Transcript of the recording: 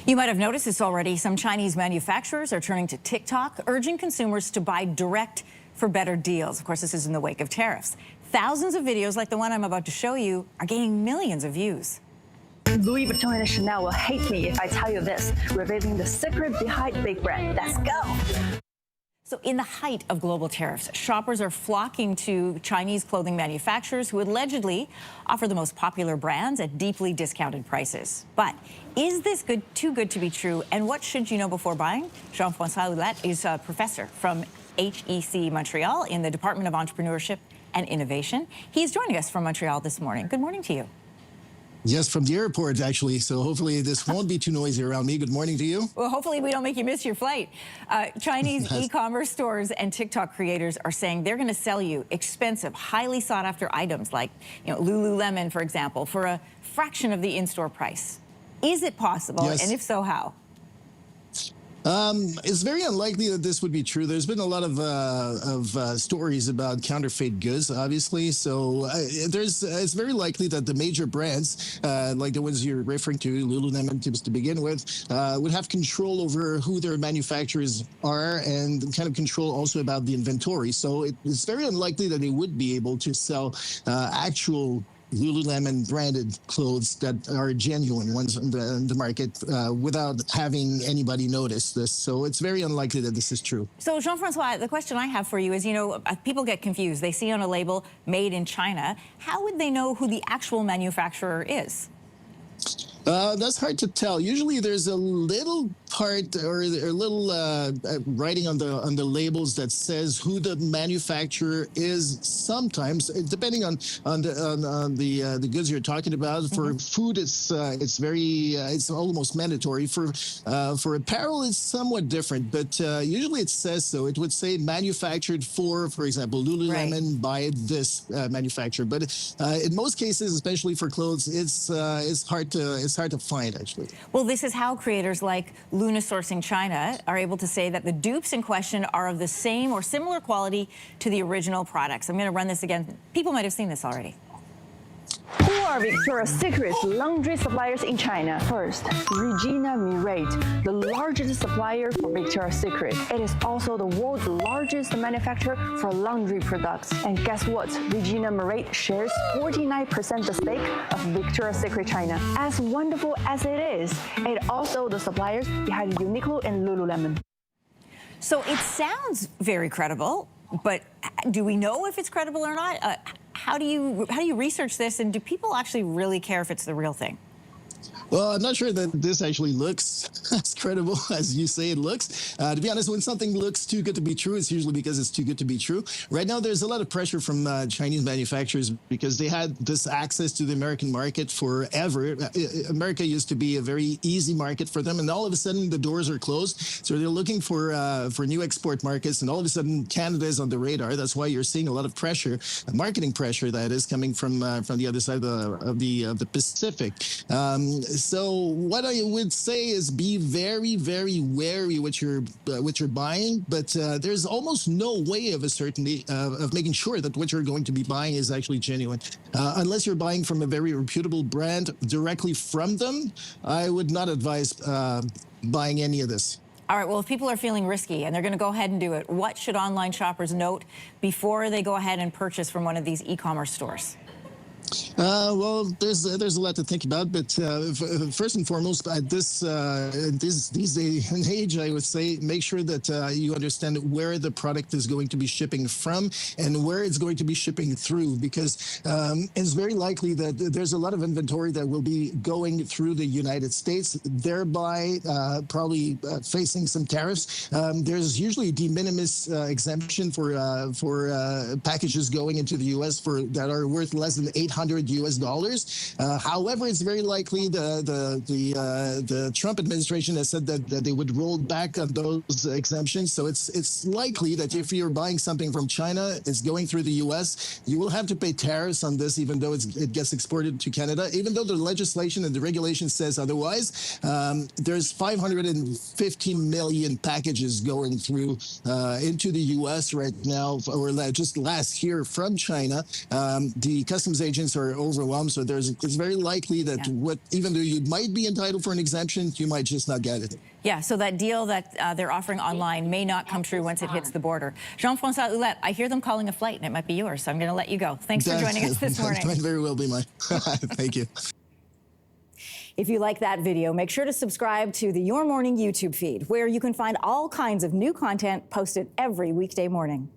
You might have noticed this already. Some Chinese manufacturers are turning to TikTok, urging consumers to buy direct for better deals. Of course, this is in the wake of tariffs. Thousands of videos like the one I'm about to show you are gaining millions of views. Louis Vuitton and Chanel will hate me if I tell you this, revealing the secret behind big brand. Let's go. So in the height of global tariffs, shoppers are flocking to Chinese clothing manufacturers who allegedly offer the most popular brands at deeply discounted prices. But is this too good to be true? And what should you know before buying? Jean-François Ouellette is a professor from HEC Montreal in the Department of Entrepreneurship and Innovation. He's joining us from Montreal this morning. Good morning to you. Yes, from the airport, actually. So hopefully this won't be too noisy around me. Good morning to you. Well, hopefully we don't make you miss your flight. Chinese e-commerce stores and TikTok creators are saying they're going to sell you expensive, highly sought-after items like, Lululemon, for example, for a fraction of the in-store price. Is it possible? Yes. And if so, how? It's very unlikely that this would be true. There's been a lot of stories about counterfeit goods, obviously. So it's very likely that the major brands, like the ones you're referring to, Lululemon to begin with, would have control over who their manufacturers are and kind of control also about the inventory. So it's very unlikely that they would be able to sell actual Lululemon branded clothes that are genuine ones in the market without having anybody notice this. So it's very unlikely that this is true. So Jean-François, the question I have for you is, people get confused. They see on a label made in China. How would they know who the actual manufacturer is? That's hard to tell. Usually there's a little part or a little writing on the labels that says who the manufacturer is. Sometimes, depending on the goods you're talking about. For food, it's almost mandatory. For apparel, it's somewhat different, but usually it says so. It would say manufactured for example, Lululemon by this manufacturer. But in most cases, especially for clothes, it's hard to find, actually. Well, this is how creators like Luna Sourcing China are able to say that the dupes in question are of the same or similar quality to the original products. I'm going to run this again. People might have seen this already. Who are Victoria's Secret's laundry suppliers in China? First, Regina Mirate, the largest supplier for Victoria's Secret. It is also the world's largest manufacturer for laundry products. And guess what? Regina Mirate shares 49% the stake of Victoria's Secret China. As wonderful as it is, it also the suppliers behind Uniqlo and Lululemon. So it sounds very credible, but do we know if it's credible or not? How do you research this, and do people actually really care if it's the real thing? Well, I'm not sure that this actually looks as credible as you say it looks. To be honest, when something looks too good to be true, it's usually because it's too good to be true. Right now, there's a lot of pressure from Chinese manufacturers because they had this access to the American market forever. America used to be a very easy market for them, and all of a sudden, the doors are closed. So they're looking for new export markets, and all of a sudden, Canada is on the radar. That's why you're seeing a lot of pressure, marketing pressure, that is, coming from the other side of the Pacific. So what I would say is be very, very wary what you're buying, but there's almost no way of a certainty of making sure that what you're going to be buying is actually genuine. Unless you're buying from a very reputable brand directly from them, I would not advise buying any of this. All right, well, if people are feeling risky and they're going to go ahead and do it, what should online shoppers note before they go ahead and purchase from one of these e-commerce stores? Well, there's a lot to think about, but first and foremost, at this day and age, I would say make sure that you understand where the product is going to be shipping from and where it's going to be shipping through, because it's very likely that there's a lot of inventory that will be going through the United States, thereby probably facing some tariffs. There's usually a de minimis exemption for packages going into the U.S. that are worth less than $800 US. However, it's very likely the Trump administration has said that they would roll back on those exemptions. So it's likely that if you're buying something from China, it's going through the US, you will have to pay tariffs on this, even though it gets exported to Canada. Even though the legislation and the regulation says otherwise, there's 550 million packages going through into the US right now, or just last year from China. The customs agents are overwhelmed. So it's very likely that even though you might be entitled for an exemption, you might just not get it. Yeah, so that deal that they're offering online may not come true once it hits the border. Jean-François Hulette, I hear them calling a flight, and it might be yours, so I'm going to let you go. Thanks for joining us this morning. That might very well be mine. Thank you. If you like that video, make sure to subscribe to the Your Morning YouTube feed, where you can find all kinds of new content posted every weekday morning.